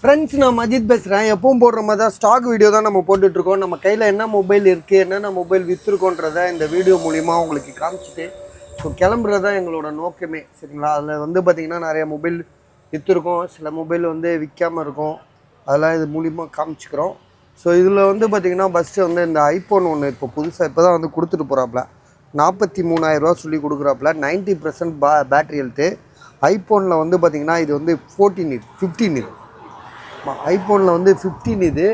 Friends, நான் மஜித் பேசுகிறேன். எப்பவும் போடுற மாதிரி தான் ஸ்டாக் வீடியோ தான் நம்ம போட்டுட்ருக்கோம். நம்ம கையில் என்ன மொபைல் இருக்குது, என்னென்ன மொபைல் விற்றுருக்கோன்றதை இந்த வீடியோ மூலிமா உங்களுக்கு காமிச்சிட்டு கிளம்புறது தான் எங்களோட நோக்கமே. சரிங்களா? அதில் பார்த்திங்கன்னா நிறைய மொபைல் விற்றுருக்கோம், சில மொபைல் விற்காமல் இருக்கும். அதெல்லாம் இது மூலிமா காமிச்சிக்கிறோம். ஸோ இதில் பார்த்திங்கன்னா ஃபஸ்ட்டு இந்த ஐஃபோன் ஒன்று இப்போ புதுசாக இப்போ தான் கொடுத்துட்டு போகிறாப்புல. 43,000 சொல்லி கொடுக்குறாப்புல. 90% பேட்ரி ஹெல்த்து. ஐஃபோனில் பார்த்திங்கன்னா இது 14 இது 15 இது ஐஃபோனில் 15 இது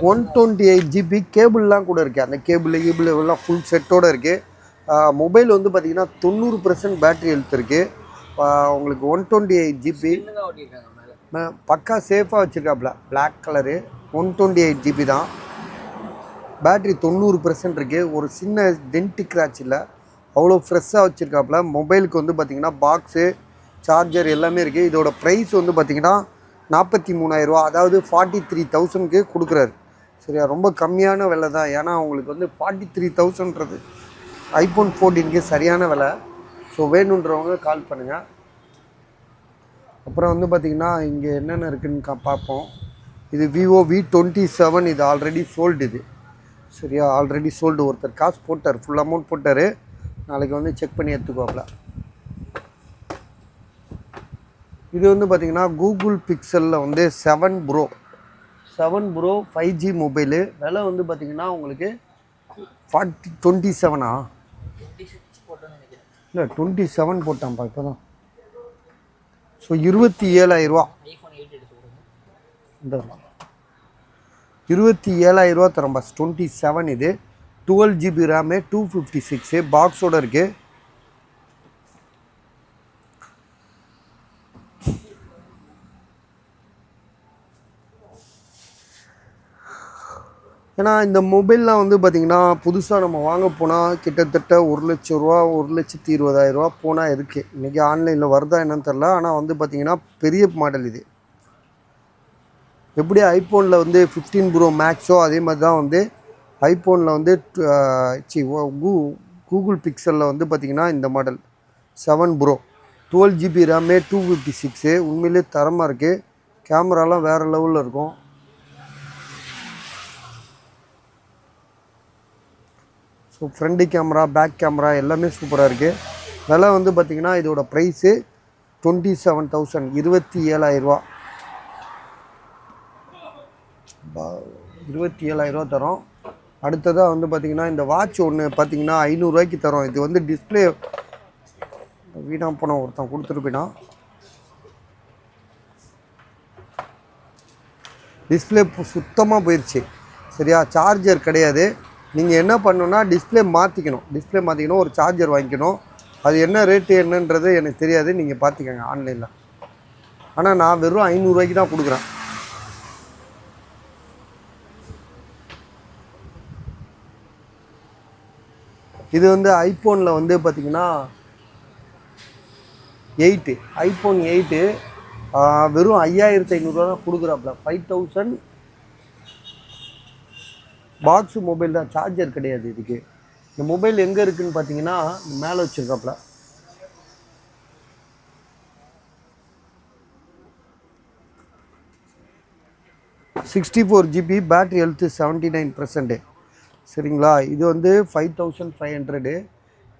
128 GB கேபிள்லாம் கூட இருக்குது. அந்த கேபிள் எல்லாம் ஃபுல் செட்டோடு இருக்குது. மொபைல் பார்த்திங்கன்னா 90% பேட்ரி ஹெல்த் இருக்குது. உங்களுக்கு 128 GB பக்கா சேஃபாக வச்சுருக்காப்புல. பிளாக் கலரு 128 GB தான். பேட்ரி 90% இருக்குது. ஒரு சின்ன டென்ட் கிராச் இல்லை, அவ்வளோ ஃப்ரெஷ்ஷாக வச்சுருக்காப்புல. மொபைலுக்கு பார்த்திங்கன்னா பாக்ஸு, சார்ஜர் எல்லாமே இருக்குது. இதோட ப்ரைஸ் பார்த்திங்கன்னா 43,000, அதாவது 43,000க்கு கொடுக்குறாரு. சரியா? ரொம்ப கம்மியான விலை தான். ஏன்னா உங்களுக்கு 43,000ன்றது ஐஃபோன் 14க்கு சரியான விலை. ஸோ வேணுன்றவங்க கால் பண்ணுங்கள். அப்புறம் பார்த்திங்கன்னா இங்கே என்னென்ன இருக்குதுன்னு பார்ப்போம். இது விவோ V27. இது ஆல்ரெடி சோல்டு. இது சரியா? Already sold. ஒருத்தர் காசு போட்டார், ஃபுல் அமௌண்ட் போட்டார். நாளைக்கு செக் பண்ணி எடுத்துக்குவாப்பில். இது பார்த்திங்கன்னா கூகுள் பிக்சலில் 7 ப்ரோ 5G மொபைலு. விலை பார்த்திங்கன்னா உங்களுக்கு 27 இல்லை 27 போட்டான்ப்பா இப்போ தான். ஸோ 27,000 இந்த 27,000 தரோம் பஸ். 27 இது 12 GB ரேமு, 256 பாக்ஸோடு இருக்குது. ஏன்னா இந்த மொபைல்லாம் பார்த்திங்கன்னா புதுசாக நம்ம வாங்க போனால் கிட்டத்தட்ட 1,00,000 ரூபா, 1,20,000 போனால் இருக்குது. இன்றைக்கி ஆன்லைனில் வருதா என்னன்னு தெரில. ஆனால் பார்த்திங்கன்னா பெரிய மாடல் இது. எப்படி ஐஃபோனில் 15 ப்ரோ மேக்ஸோ அதே மாதிரி தான் ஐஃபோனில் கூகுள் பிக்சலில் பார்த்திங்கன்னா இந்த மாடல் 7 ப்ரோ 12 GB ரேமு, 256. உண்மையிலே தரமாக இருக்குது. கேமராலாம் வேறு லெவலில் இருக்கும். So front camera, back camera எல்லாமே சூப்பராக இருக்குது. விலை பார்த்திங்கன்னா இதோட ப்ரைஸு 27,000, 27,000 27,000 தரோம். அடுத்ததாக பார்த்திங்கன்னா இந்த வாட்ச் ஒன்று பார்த்திங்கன்னா 500 ரூபாய்க்கு தரோம். இது டிஸ்பிளே வீணாக போனால் ஒருத்தன் கொடுத்துட்டு போயிட்டான். டிஸ்பிளே சுத்தமாக போயிடுச்சு. சரியா? சார்ஜர் கிடையாது. நீங்கள் என்ன பண்ணணுன்னா டிஸ்பிளே மாற்றிக்கணும். ஒரு சார்ஜர் வாங்கிக்கணும். அது என்ன ரேட்டு என்னன்றது எனக்கு தெரியாது, நீங்கள் பார்த்துக்கங்க ஆன்லைனில். ஆனால் நான் வெறும் 500 ரூபாய்க்கு தான் கொடுக்குறேன். இது ஐஃபோனில் பார்த்திங்கன்னா 8 ஐஃபோன் 8 வெறும் 5,500 தான் கொடுக்குறாப்புல. 5,000 பாக்ஸு மொபைல் தான், சார்ஜர் கிடையாது இதுக்கு. இந்த மொபைல் எங்கே இருக்குதுன்னு பார்த்தீங்கன்னா மேலே வச்சுருக்காப்புல. $64 GB பேட்ரி ஹெல்த்து 79%. சரிங்களா? இது 5,500.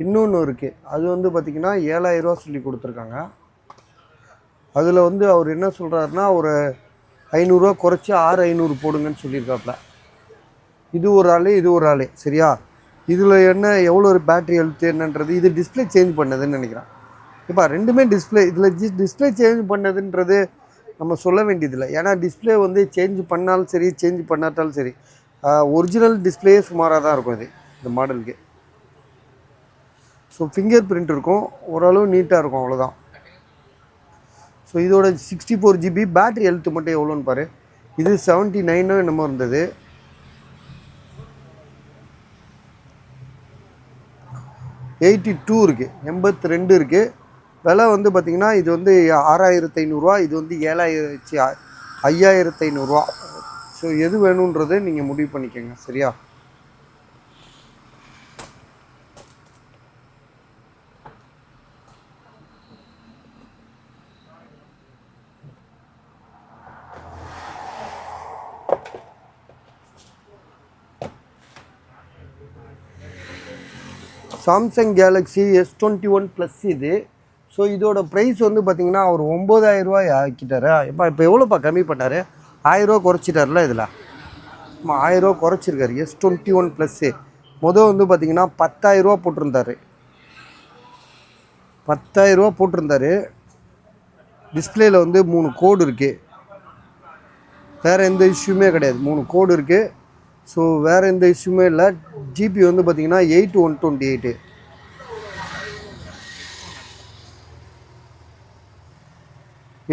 இன்னொன்று இருக்குது, அது பார்த்திங்கன்னா 7,000 சொல்லி கொடுத்துருக்காங்க. அதில் அவர் என்ன சொல்கிறாருன்னா ஒரு 500 குறைச்சி 6,500 போடுங்கன்னு சொல்லியிருக்காப்புல. இது ஒரு ஆள். சரியா? இதில் என்ன எவ்வளோ ஒரு பேட்ரி ஹெல்த்து என்னன்றது, இது டிஸ்பிளே சேஞ்ச் பண்ணதுன்னு நினைக்கிறேன். இப்போ ரெண்டுமே டிஸ்பிளே. இதில் டிஸ்பிளே சேஞ்ச் பண்ணதுன்றது நம்ம சொல்ல வேண்டியதில்லை. ஏன்னா டிஸ்பிளே சேஞ்ச் பண்ணாலும் சரி, சேஞ்ச் பண்ணாட்டாலும் சரி, ஒரிஜினல் டிஸ்பிளே சுமாராக தான் இருக்கும் இது இந்த மாடலுக்கு. ஸோ ஃபிங்கர் பிரிண்ட் இருக்கும், ஓரளவு நீட்டாக இருக்கும், அவ்வளோதான். ஸோ இதோட 64 GB பேட்ரி ஹெல்த்து மட்டும் எவ்வளோன்னு பாரு. இது 79 என்னமோ இருந்தது. 82 இருக்குது, 82 இருக்குது. விலை பார்த்திங்கன்னா இது 6,500. இது 5,500. ஸோ எது வேணுன்றதை நீங்கள் முடிவு பண்ணிக்கோங்க. சரியா? சாம்சங் கேலக்ஸி S21 ப்ளஸ் இது. ஸோ இதோட ப்ரைஸ் வந்து பார்த்திங்கன்னா அவர் 9000 ரூபாய் ஆக்கிட்டார். இப்போ எவ்வளோப்பா கம்மி பண்ணார்? 1000 ரூபா குறைச்சிட்டார்ல இதில். 1000 ரூபா குறைச்சிருக்காரு. S21 ப்ளஸ்ஸு வந்து பார்த்திங்கன்னா 10000 ரூபா போட்டிருந்தார். 10000 ரூபா போட்டிருந்தார். டிஸ்பிளேயில் வந்து 3 கோடு இருக்குது. வேறு எந்த இஷ்யூமே கிடையாது. 3 கோடு இருக்குது. ஸோ வேறு எந்த இஷ்யூமே இல்லை. ஜிபி வந்து பார்த்திங்கன்னா 8128.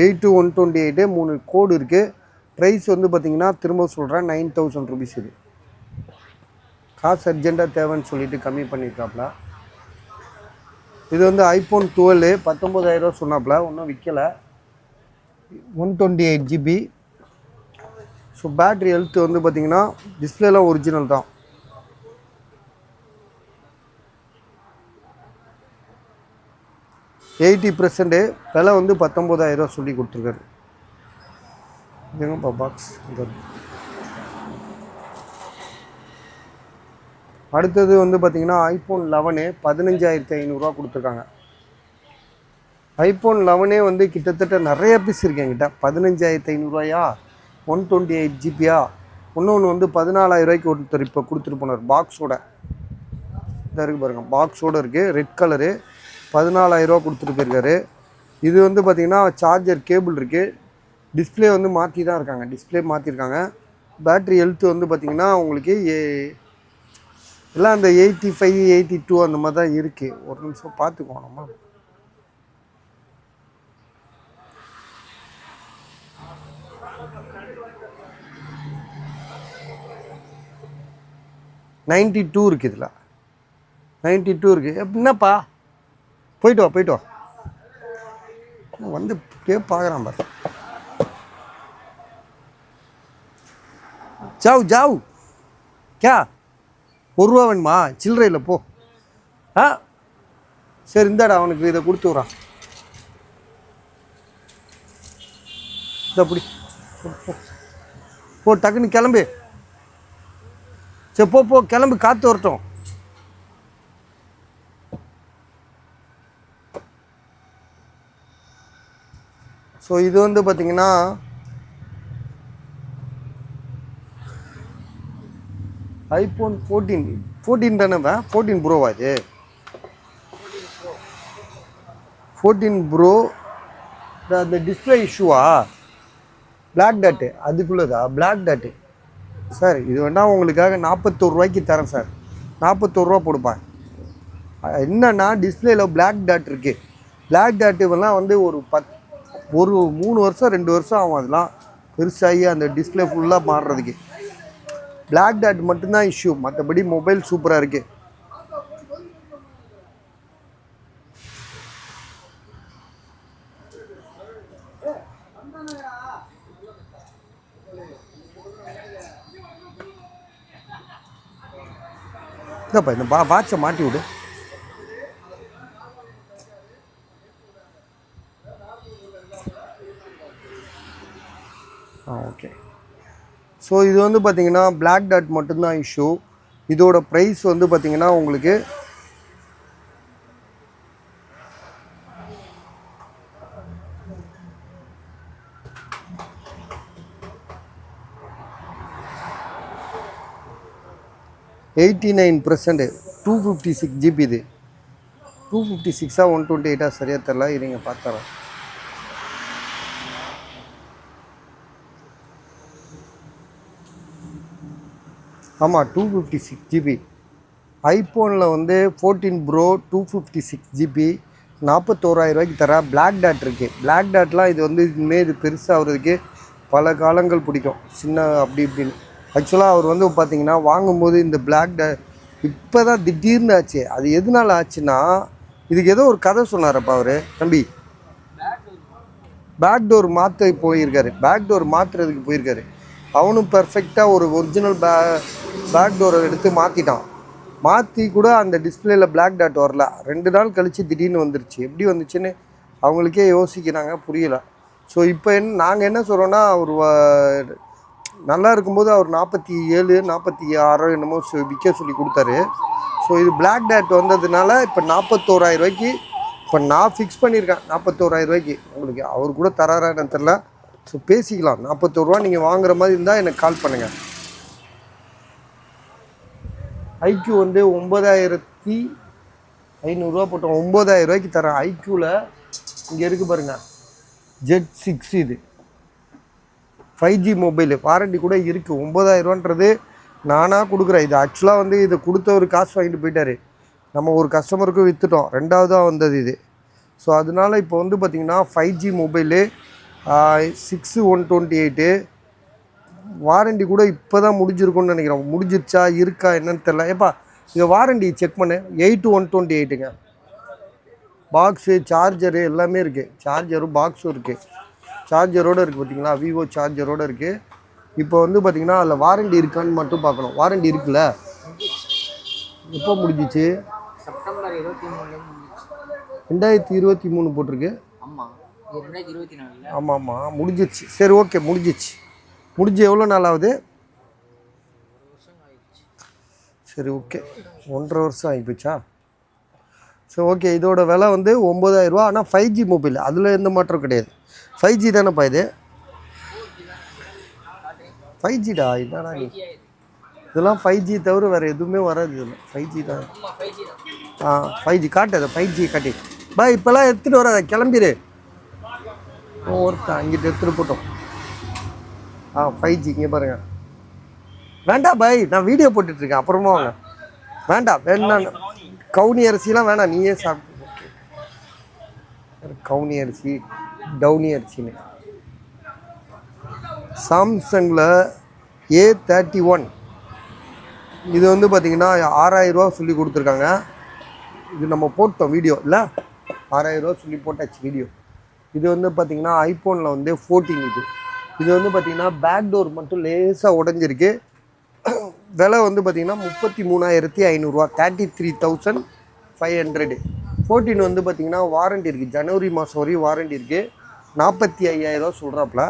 8128 3 கோடு இருக்குது. ப்ரைஸ் வந்து பார்த்திங்கன்னா திரும்ப சொல்கிறேன் 9000 ருபீஸ். இது காசு அர்ஜெண்ட்டாக தேவைன்னு சொல்லிட்டு கம்மி பண்ணியிருக்காப்புல. இது வந்து ஐஃபோன் 12 19000 ரூபா சொன்னாப்புல, ஒன்றும் விற்கலை. 128 GB. ஸோ பேட்ரி ஹெல்த் வந்து பார்த்திங்கன்னா டிஸ்பிளேலாம் ஒரிஜினல் தான். %80 விலை வந்து 19000 ரூபா சொல்லி கொடுத்துருக்காரு. இதுங்கப்பா பாக்ஸ். அடுத்தது வந்து பார்த்திங்கன்னா ஐஃபோன் 11 15500 ரூபா கொடுத்துருக்காங்க. ஐஃபோன் 11 வந்து கிட்டத்தட்ட நிறைய பீஸ் இருக்கு என்கிட்ட. 15500 ரூபாயா, 128 ஜிபியா, இன்னொன்று வந்து 14000 ரூபாய்க்கு ஒருத்தர் இப்போ கொடுத்துட்டு போனார் பாக்ஸோட. இதாக இருக்குது பாருங்கள், பாக்ஸோடு இருக்குது, ரெட் கலரு. 14000 ரூபா கொடுத்துட்டு போயிருக்காரு. இது வந்து பார்த்திங்கன்னா சார்ஜர் கேபிள் இருக்குது. டிஸ்பிளே வந்து மாற்றி தான் இருக்காங்க, டிஸ்பிளே மாற்றிருக்காங்க. பேட்ரி ஹெல்த் வந்து பார்த்திங்கன்னா உங்களுக்கு எல்லாம் அந்த 85 82 அந்த மாதிரி தான் இருக்குது. ஒரு நிமிஷம் பார்த்துக்குவோம் நம்ம. $92 இருக்குது. இதில் $92 இருக்குது. என்னப்பா போயிட்டு வா வந்து பார்க்குறான் பாரு. ஜாவ் கே ₹1 வேணுமா? சில்லறையில் போ. சரி இந்தாடா அவனுக்கு இதை கொடுத்து விட்றான். இதை அப்படி போ, டக்குன்னு கிளம்பு. சரி போ கிளம்பு, காற்று வரட்டும். ஸோ இது வந்து பார்த்திங்கன்னா ஐஃபோன் 14 தானேப்பா? 14 ப்ரோவா? இது 14 ப்ரோ. அந்த டிஸ்பிளே இஷ்யூவா? பிளாக் டாட்டு அதுக்குள்ளதா? Black dot sir. இது வேணால் உங்களுக்காக 41 ரூபாய்க்கு தரேன் சார். 41 ரூபா கொடுப்பேன். என்னன்னா டிஸ்பிளேயில் பிளாக் டாட் இருக்குது. பிளாக் டாட்டுலாம் வந்து ஒரு 3 வருஷம் 2 வருஷம் ஆகும். அதெல்லாம் பெருசாகி அந்த டிஸ்பிளே ஃபுல்லாக மாறுறதுக்கு. பிளாக் டாட் மட்டும்தான் இஷ்யூ, மற்றபடி மொபைல் சூப்பராக இருக்குது. இல்லைப்பா இந்த வாட்சை மாட்டி விடு. ஓகே. ஸோ இது வந்து பார்த்திங்கன்னா பிளாக் டாட் மட்டும்தான் இஷ்யூ. இதோட ப்ரைஸ் வந்து பார்த்திங்கன்னா உங்களுக்கு $89 256 GB. இது 256 128 சரியாக தெரில, இருங்க பார்த்துறேன். ஆமாம் 256 GB. ஐஃபோனில் வந்து 14 ப்ரோ 256 GB 41000 ரூபாய்க்கு தர. பிளாக் டாட் இருக்குது. பிளாக் டாட்லாம் இது வந்து இதுமாரி இது பெருசாகிறதுக்கு பல காலங்கள் பிடிக்கும், சின்ன அப்படி இப்படின்னு. ஆக்சுவலாக அவர் வந்து பார்த்திங்கன்னா வாங்கும்போது இந்த பிளாக் டாட் இப்போ தான் திடீர்னு ஆச்சு. அது எதனால ஆச்சுன்னா இதுக்கு ஏதோ ஒரு கதை சொன்னாரப்பா அவர் தம்பி. பேக் டோர் மாற்ற போயிருக்காரு. பேக் டோர் மாற்றுறதுக்கு போயிருக்காரு. அவனும் பர்ஃபெக்டாக ஒரு ஒரிஜினல் பேக் டோரை எடுத்து மாற்றிட்டான். மாற்றி கூட அந்த டிஸ்பிளேயில் பிளாக் டாட் வரல. 2 நாள் கழித்து திடீர்னு வந்துருச்சு. எப்படி வந்துச்சுன்னு அவங்களுக்கே யோசிக்கிறாங்க, புரியலை. ஸோ இப்போ நாங்கள் என்ன சொல்கிறோன்னா, அவர் நல்லா இருக்கும்போது அவர் 47 46 என்னமோ விற்க சொல்லி கொடுத்தாரு. ஸோ இது பிளாக் டேட் வந்ததுனால இப்போ 41,000 ரூபாய்க்கு இப்போ நான் ஃபிக்ஸ் பண்ணியிருக்கேன். 41,000 ரூபாய்க்கு உங்களுக்கு அவர் கூட தராரான்னு தெரில. ஸோ பேசிக்கலாம். 41 ரூபா நீங்கள் வாங்குற மாதிரி இருந்தால் எனக்கு கால் பண்ணுங்கள். ஐக்யூ வந்து 9,500 போட்டோம். 9,000 ரூபாய்க்கு தரேன். ஐக்யூவில் இங்கே இருக்குது பாருங்கள், Z6 இது 5G மொபைலு, வாரண்டி கூட இருக்குது. 9,000 ரூபான்றது நானாக கொடுக்குறேன். இது ஆக்சுவலாக வந்து இதை கொடுத்த ஒரு காசு வாங்கிட்டு போயிட்டார். நம்ம ஒரு கஸ்டமருக்கும் விற்றுட்டோம். ரெண்டாவதாக வந்தது இது. ஸோ அதனால் இப்போ வந்து பார்த்திங்கன்னா 5G மொபைலு 6128 வாரண்டி கூட இப்போ தான் முடிஞ்சிருக்கும்னு நினைக்கிறேன். முடிஞ்சிருச்சா இருக்கா என்னன்னு தெரில. ஏப்பா இங்கே வாரண்டி செக் பண்ணு. 8128ங்க. பாக்ஸு சார்ஜரு எல்லாமே இருக்குது. சார்ஜரும் பாக்ஸும் இருக்குது. சார்ஜரோடு இருக்குது பார்த்தீங்களா, விவோ சார்ஜரோடு இருக்குது. இப்போ வந்து பார்த்திங்கன்னா அதில் வாரண்டி இருக்கான்னு மட்டும் பார்க்கணும். வாரண்டி இருக்குல்ல, எப்போ முடிஞ்சிச்சு? செப்டம்பர் 23 2023 போட்டிருக்கு. ஆமாம், 2024. ஆமாம் முடிஞ்சிச்சு. சரி ஓகே, முடிஞ்சிச்சு. முடிஞ்சு எவ்வளோ நாள் ஆகுது? சரி ஓகே, 1.5 வருஷம் ஆகிப்போச்சா? சரி ஓகே. இதோட விலை வந்து 9,000 ரூபா. ஆனால் 5G மொபைல், அதில் எந்த மாற்றம் கிடையாது. 5G தானேப்பா இது? 5Gடா. என்னடா நீ இதெல்லாம் 5G தவிர வேறு எதுவுமே வராது இதில். 5G தான். 5G காட்டு. 5G காட்டி பாய். இப்போல்லாம் எடுத்துகிட்டு வராத, கிளம்பிடு. ஒருத்தன் அங்கிட்டு எடுத்துகிட்டு போட்டோம். 5G இங்கே பாருங்கள். வேண்டாம் பாய், நான் வீடியோ போட்டுட்ருக்கேன், அப்புறமா வாங்க. வேண்டாம் வேணாம், கவுனி அரிசிலாம் வேணாம், நீயே சாப்பிட்டு. கவுனி அரிசி, டவுனி அரிசின்னு. சாம்சங்கில் A31 இது வந்து பார்த்திங்கன்னா 6,000 ரூபா சொல்லி கொடுத்துருக்காங்க. இது நம்ம போட்டோம் வீடியோ இல்லை, 6,000 ரூபா சொல்லி போட்டாச்சு வீடியோ. இது வந்து பார்த்திங்கன்னா ஐஃபோனில் வந்து 14 இது வந்து பார்த்திங்கன்னா பேக் டோர் மட்டும் லேசாக உடஞ்சிருக்கு. விலை வந்து பார்த்திங்கன்னா 33,500 ரூபா, 33,500. 14 வந்து பார்த்திங்கன்னா வாரண்டி இருக்குது. ஜனவரி மாதம் வரையும் வாரண்டி இருக்குது. 45,000 ரூபா சொல்கிறாப்புல.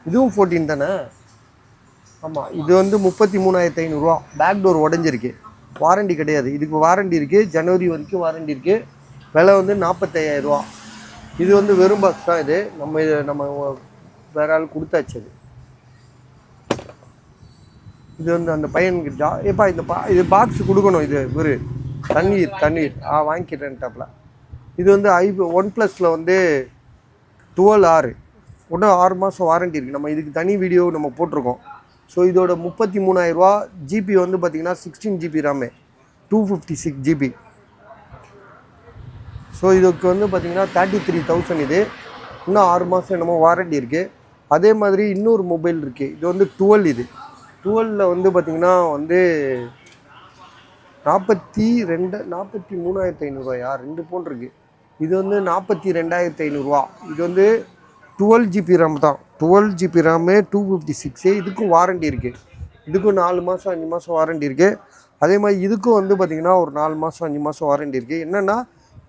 இதுவும் 14 தானே? ஆமாம், இது வந்து 33,500 ரூபா. பேக் டோர் உடஞ்சிருக்கு, வாரண்டி கிடையாது. இதுக்கு வாரண்டி இருக்குது, ஜனவரி வரைக்கும் வாரண்டி இருக்குது. விலை வந்து 45,000 ரூபா. இது வந்து வெறும் பாக்ஸ் தான். இது நம்ம வேற ஆள் கொடுத்தாச்சு. இது வந்து அந்த பையன்கிட்ட ஏப்பா இது பாக்ஸ் கொடுக்கணும். இது ஒரு தண்ணீர் வாங்கிக்கிறேன்ட்டாப்ல. இது வந்து OnePlusல வந்து 12R இன்னும் 6 மாதம் வாரண்டி இருக்குது. நம்ம இதுக்கு தனி வீடியோ நம்ம போட்டிருக்கோம். ஸோ இதோட 33,000 ரூபா. ஜிபி வந்து பார்த்திங்கன்னா 16 GB RAM, 256 GB. ஸோ இதுக்கு வந்து பார்த்திங்கன்னா 33,000. இது இன்னும் 6 மாதம் என்னமோ வாரண்டி இருக்குது. அதே மாதிரி இன்னொரு மொபைல் இருக்குது. இது வந்து 12. இது 12ல் வந்து பார்த்திங்கன்னா வந்து 43,500 ரூபாயா, 2 ஃபோன் இருக்குது. இது வந்து 42,500 ரூபா. இது வந்து 12 GB RAM தான். 12 GB RAM 256. இதுக்கும் வாரண்டி இருக்குது. இதுக்கும் 4 மாதம் 5 மாதம் வாரண்டி இருக்குது. அதே மாதிரி இதுக்கும் வந்து பார்த்திங்கன்னா ஒரு 4 மாதம் 5 மாதம் வாரண்டி இருக்குது. என்னென்னா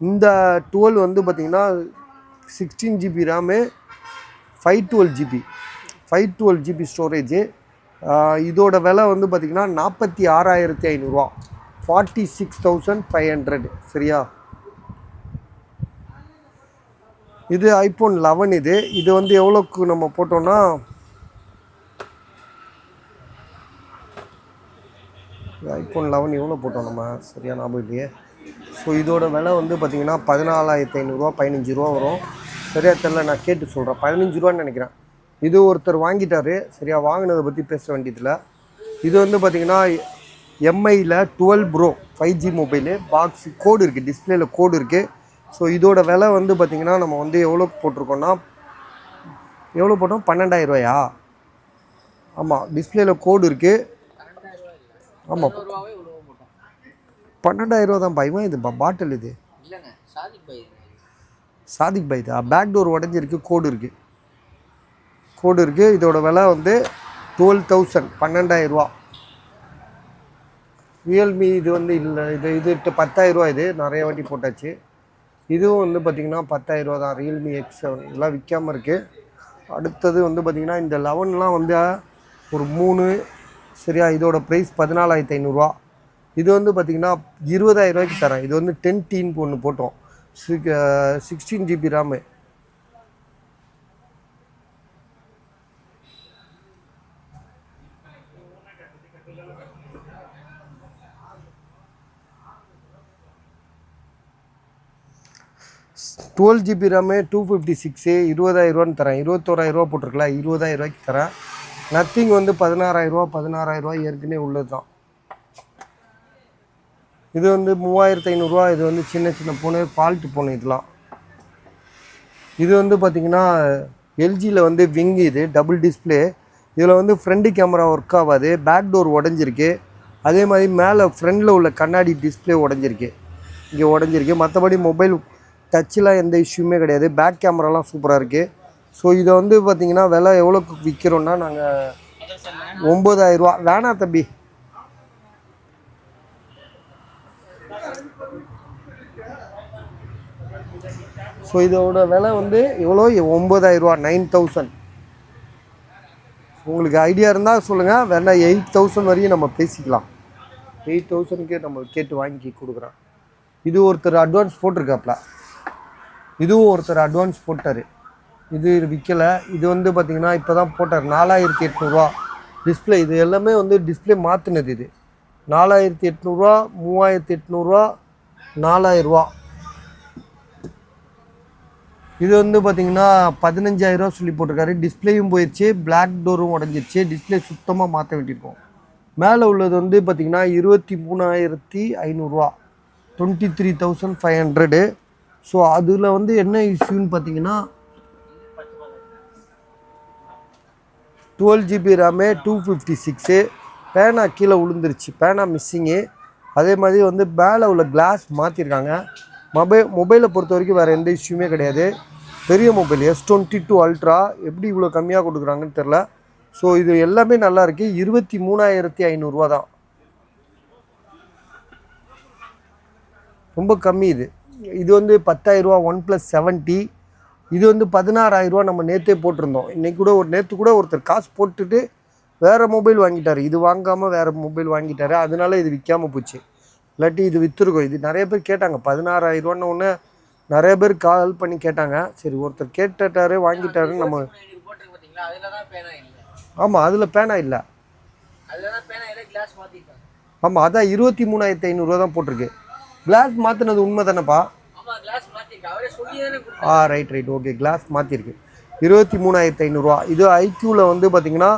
இந்த 12 வந்து பார்த்திங்கன்னா 16 GB RAM 512 GB ஸ்டோரேஜு. இதோட விலை வந்து பார்த்திங்கன்னா 46,500 ரூபா, 46,500. சரியா? இது iPhone 11. இது வந்து எவ்வளோக்கு நம்ம போட்டோம்னா iPhone 11 எவ்வளோ போட்டோம் நம்ம, சரியா ஞாபகம் இல்லையே. ஸோ இதோட விலை வந்து பார்த்திங்கன்னா 14,500 ரூபா, 15 ரூபா வரும். சரியா தெரில, நான் கேட்டு சொல்கிறேன். 15 ரூபான்னு நினைக்கிறேன். இது ஒருத்தர் வாங்கிட்டார். சரியா, வாங்கினதை பற்றி பேச வேண்டியதில்லை. இது வந்து பார்த்திங்கன்னா MIயில் 12 Pro 5G மொபைலு. பாக்ஸ் கோடு இருக்குது, டிஸ்பிளேல கோடு இருக்குது. ஸோ இதோட விலை வந்து பார்த்திங்கன்னா நம்ம வந்து எவ்வளோ போட்டிருக்கோன்னா, எவ்வளோ போட்டோம்? 12,000 ரூபாயா? ஆமாம், டிஸ்பிளேல கோடு இருக்குது. ஆமாம், 12,000 ரூபா தான் பயமா. இது பாட்டில், இது சாதிக் பை தான். பேக் டோர் உடஞ்சிருக்கு, கோடு இருக்குது. இதோட விலை வந்து 12,000, 12,000 ரூபா. ரியல்மி இது வந்து இல்லை, இது 10,000 ரூபா. இது நிறைய வாட்டி போட்டாச்சு. இதுவும் வந்து பார்த்திங்கன்னா 10,000 ரூபா தான். ரியல்மி X7 இதெல்லாம் விற்காமல் இருக்குது. அடுத்தது வந்து பார்த்திங்கன்னா இந்த 11லாம் வந்து ஒரு 3. சரியா, இதோட ப்ரைஸ் 14,500 ரூபா. இது வந்து பார்த்திங்கன்னா 20,000 ரூபாய்க்கு தரேன். இது வந்து 10T ஒன்று போட்டோம். 16 GB RAM. Twelve GB RAM 256 20,000 ரூபான்னு தரேன். 21,000 ரூபா போட்டிருக்கல, 20,000 ரூபாய்க்கு தரேன். நத்திங் வந்து 16,000 ரூபா ஏற்கனவே உள்ளது தான். இது வந்து 3,500 ரூபா. இது வந்து சின்ன சின்ன ஃபோனு, ஃபால்ட்டு ஃபோனு இதெல்லாம். இது வந்து பார்த்திங்கன்னா எல்ஜியில் வந்து விங், இது டபுள் டிஸ்பிளே. இதில் வந்து ஃப்ரண்ட் கேமரா ஒர்க் ஆகாது, பேக் டோர் உடஞ்சிருக்கு. அதே மாதிரி மேலே ஃப்ரண்டில் உள்ள கண்ணாடி டிஸ்பிளே உடஞ்சிருக்கு, இங்கே உடஞ்சிருக்கு. மற்றபடி மொபைல் டச்செலாம் எந்த இஷ்யூமே கிடையாது. பேக் கேமராலாம் சூப்பராக இருக்குது. ஸோ இதை வந்து பார்த்திங்கன்னா விலை எவ்வளோக்கு விற்கிறோன்னா நாங்கள் 9,000 ரூபா. வேணாம் தம்பி. ஸோ இதோட விலை வந்து எவ்வளோ? 9,000 ரூபா, 9,000. உங்களுக்கு ஐடியா இருந்தால் சொல்லுங்கள். வேணா 8,000 வரையும் நம்ம பேசிக்கலாம். 8,000க்கு நம்ம கேட்டு வாங்கி கொடுக்குறோம். இது ஒருத்தர் அட்வான்ஸ் போட்டிருக்காப்ல, இதுவும் ஒருத்தர் அட்வான்ஸ் போட்டார். இது விற்கலை. இது வந்து பார்த்திங்கன்னா இப்போ தான் போட்டார். 4,800 டிஸ்பிளே. இது எல்லாமே வந்து டிஸ்பிளே மாற்றினது. இது 4,800, 3,800, 4,000. இது வந்து பார்த்திங்கன்னா 15,000 சொல்லி போட்டிருக்காரு. டிஸ்பிளேயும் போயிடுச்சு, பிளாக் டோரும் உடஞ்சிருச்சு. டிஸ்பிளே சுத்தமாக மாற்ற வேண்டியிருக்கும். மேலே உள்ளது வந்து பார்த்திங்கன்னா 23,500, 23,500. ஸோ அதில் வந்து என்ன இஷ்யூன்னு பார்த்தீங்கன்னா 12 GB ரேமு 256. பேனா கீழே விழுந்துருச்சு, பேனா மிஸ்ஸிங்கு. அதே மாதிரி வந்து மேலே உள்ள கிளாஸ் மாற்றிருக்காங்க. மொபைலை பொறுத்த வரைக்கும் வேறு எந்த இஷ்யூமே கிடையாது. பெரிய மொபைல் S22 Ultra எப்படி இவ்வளோ கம்மியாக கொடுக்குறாங்கன்னு தெரில. ஸோ இது எல்லாமே நல்லா இருக்குது. 23,500 ரூபா தான், ரொம்ப கம்மி. இது வந்து 10,000 ரூபா OnePlus 7T. இது வந்து 16,000 ரூபா நம்ம நேற்றே போட்டிருந்தோம். நேற்று கூட ஒருத்தர் காசு போட்டுட்டு வேறு மொபைல் வாங்கிட்டார். இது வாங்காமல் வேறு மொபைல் வாங்கிட்டார். அதனால இது விற்காமல் போச்சு. இல்லாட்டி இது விற்றுருக்கோம். இது நிறைய பேர் கேட்டாங்க. 16,000 ரூபான்னு ஒன்று நிறைய பேர் கால் பண்ணி கேட்டாங்க. சரி, ஒருத்தர் கேட்டாரு, வாங்கிட்டாருன்னு நம்ம. ஆமாம், அதில் பேனா இல்லை. ஆமாம், அதான் 23,500 ரூபா தான் போட்டிருக்கு. கிளாஸ் மாற்றினது உண்மை தானேப்பா? ரைட். Okay, class மாற்றிருக்கு. 23,500 ரூபா. இது ஐக்யூவில் வந்து பார்த்திங்கன்னா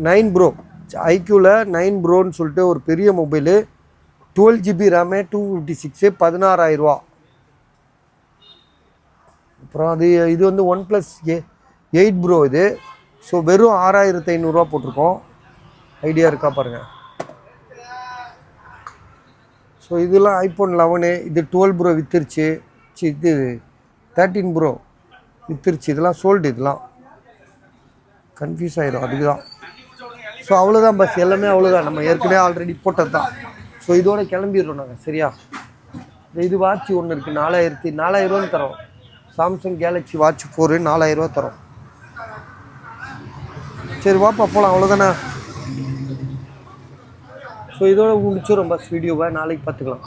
9 ப்ரோ. ஐக்யூவில் 9 ப்ரோன்னு சொல்லிட்டு ஒரு பெரிய மொபைலு. 12 GB ரேமு 256, 16,000 ரூபா. அப்புறம் இது வந்து OnePlus 8 ப்ரோ இது. ஸோ வெறும் 6,500 ரூபா போட்டிருக்கோம். ஐடியா இருக்கா பாருங்கள். ஸோ இதெல்லாம் iPhone 11. இது 12 ப்ரோ விற்றுருச்சு. இது 13 ப்ரோ விற்றுருச்சு. இதெல்லாம் சோல்டு. இதெல்லாம் கன்ஃபியூஸ் ஆகிடும், அதுக்கு தான். ஸோ அவ்வளோதான் பஸ், எல்லாமே அவ்வளோதான். நம்ம ஏற்கனவே ஆல்ரெடி போட்டது தான். ஸோ இதோட கிளம்பிடுறோம் நாங்கள். சரியா? இது வாட்ச் ஒன்று இருக்குது, 4,000 ரூபான்னு தரோம். சாம்சங் கேலக்ஸி வாட்ச் 4 4,000 ரூபா தரோம். சரி வாப்பா போகலாம், அவ்வளோதானே. ஸோ இதோட முடிச்சிடும் பஸ் வீடியோவை. நாளைக்கு பார்த்துக்கலாம்.